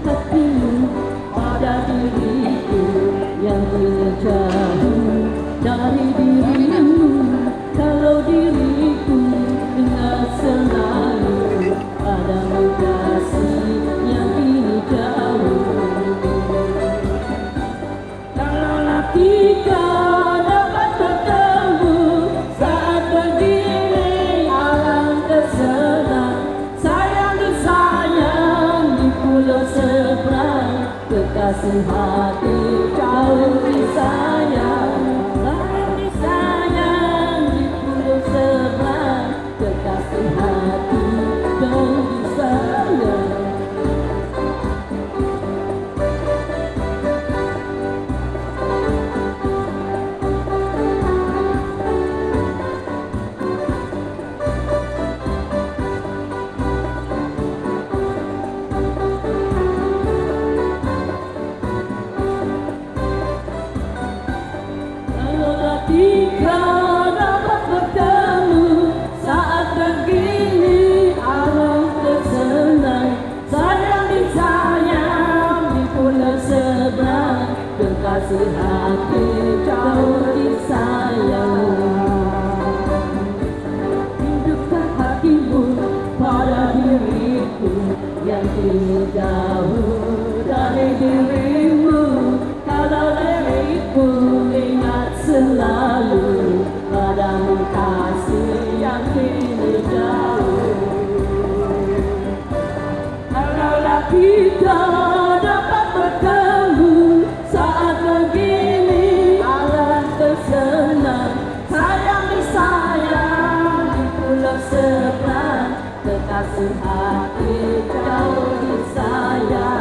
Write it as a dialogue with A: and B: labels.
A: hatimu pada diriku yang jauh dari dirimu. Kalau diriku ingat selalu padamu kasih yang kini jauh. Kalaulah kita dapat bertemu saat begini, alangkah senang. Sayang disayang di pulau seberang, kekasih hati jauh disayang. Sayang disayang di pulau seberang, kekasih hati jauh disayang. Jika dapat bertemu saat begini, alangkah senang. Sayang disayang di pulau seberang, kekasih hati jauh disayang. Hidupkan hatimu pada diriku yang kini jauh dari dirimu. Kalau diriku ingat selalu padamu kasih yang kini jauh. Kalaulah kita dapat bertemu saat begini, alangkah senang. Sayang disayang di pulau seberang, kekasih hati jauh disayang.